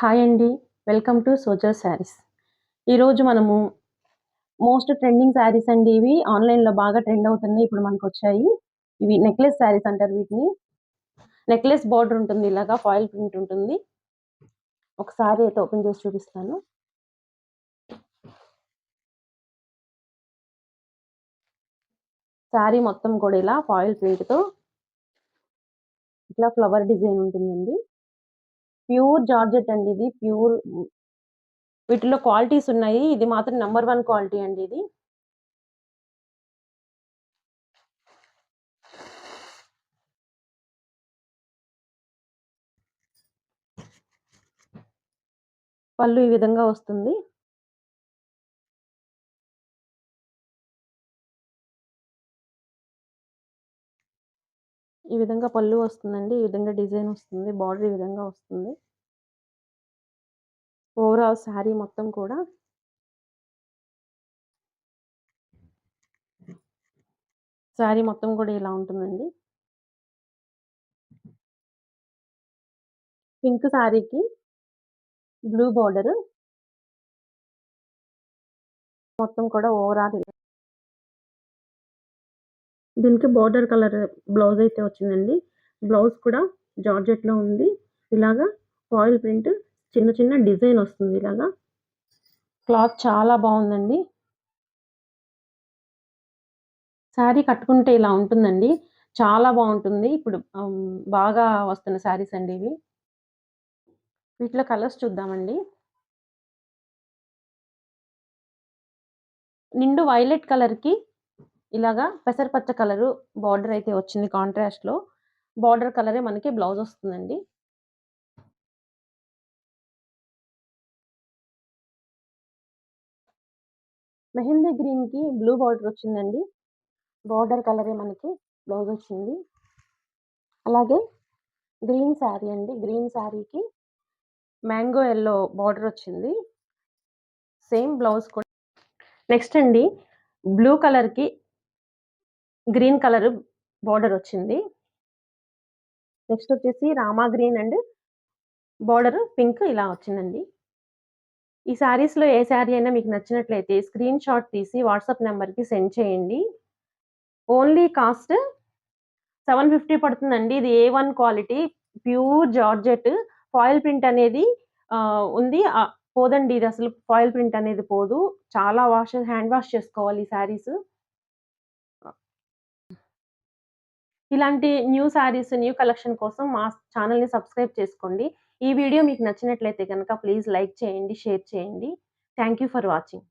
Hi అండి. Welcome to soldier saris. ఈరోజు మనము మోస్ట్ ట్రెండింగ్ శారీస్ అండి ఇవి. ఆన్‌లైన్‌లో బాగా ట్రెండ్ అవుతున్నాయి. ఇప్పుడు మనకొచ్చాయి. ఇవి నెక్లెస్ శారీస్ అంటారు వీటిని. నెక్లెస్ బోర్డర్ ఉంటుంది. ఇలాగా ఫాయిల్ ప్రింట్ ఉంటుంది. ఒక శారీ అయితే ఓపెన్ చేసి చూపిస్తాను. శారీ మొత్తం కూడా ఇలా ఫాయిల్ ప్రింట్‌తో ఇట్లా ఫ్లవర్ డిజైన్ ఉంటుందండి. ప్యూర్ జార్జెట్ అండి ఇది. వీటిలో క్వాలిటీస్ ఉన్నాయి. ఇది మాత్రం నంబర్ 1 క్వాలిటీ అండి ఇది. పళ్ళు ఈ విధంగా వస్తుంది. ఈ విధంగా పళ్ళు వస్తుందండి. ఈ విధంగా డిజైన్ వస్తుంది. బార్డర్ ఈ విధంగా వస్తుంది. ఓవరాల్ శారీ మొత్తం కూడా ఇలా ఉంటుందండి. పింక్ శారీకి బ్లూ బోర్డర్ మొత్తం కూడా ఓవరాల్ దీనికి బోర్డర్ కలర్ బ్లౌజ్ అయితే వచ్చిందండి. బ్లౌజ్ కూడా జార్జెట్‌లో ఉంది. ఇలాగా ఫాయిల్ ప్రింట్ చిన్న చిన్న డిజైన్ వస్తుంది ఇలాగా. క్లాత్ చాలా బావుందండి. శారీ కట్టుకుంటే ఇలా ఉంటుందండి. చాలా బావుంటుంది. ఇప్పుడు బాగా వస్తున్న శారీస్ అండి ఇవి. వీటిలో కలర్స్ చూద్దామండి. నిండు వైలెట్ కలర్‌కి ఇలాగా పెసరపచ్చ కలరు బార్డర్ అయితే వచ్చింది కాంట్రాస్ట్‌లో. బార్డర్ కలరే మనకి బ్లౌజ్ వస్తుందండి. మెహందీ గ్రీన్‌కి బ్లూ బార్డర్ వచ్చిందండి. బార్డర్ కలరే మనకి బ్లౌజ్ వచ్చింది. అలాగే గ్రీన్ శారీ అండి. గ్రీన్ శారీకి మ్యాంగో యెల్లో బార్డర్ వచ్చింది. సేమ్ బ్లౌజ్ కూడా నెక్స్ట్ అండి బ్లూ కలర్‌కి గ్రీన్ కలర్ బార్డర్ వచ్చింది. నెక్స్ట్ వచ్చేసి Rama green and border pink ఇలా వచ్చిందండి. ఈ శారీస్‌లో ఏ శారీ అయినా మీకు నచ్చినట్లయితే స్క్రీన్ షాట్ తీసి వాట్సాప్ నంబర్‌కి సెండ్ చేయండి. ఓన్లీ కాస్ట్ 750 పడుతుందండి. ఇది A1 quality pure georgette foil print అనేది ఉంది. పోదండి ఇదసలు ఫాయిల్ ప్రింట్ అనేది పోదు. చాలా హ్యాండ్ వాష్ చేసుకోవాలి ఈ శారీస్. ఇలాంటి న్యూ శారీస్, న్యూ కలెక్షన్ కోసం మా ఛానెల్‌ని సబ్స్క్రైబ్ చేసుకోండి. ఈ వీడియో మీకు నచ్చినట్లయితే గనక ప్లీజ్ లైక్ చేయండి, షేర్ చేయండి. Thank you for watching.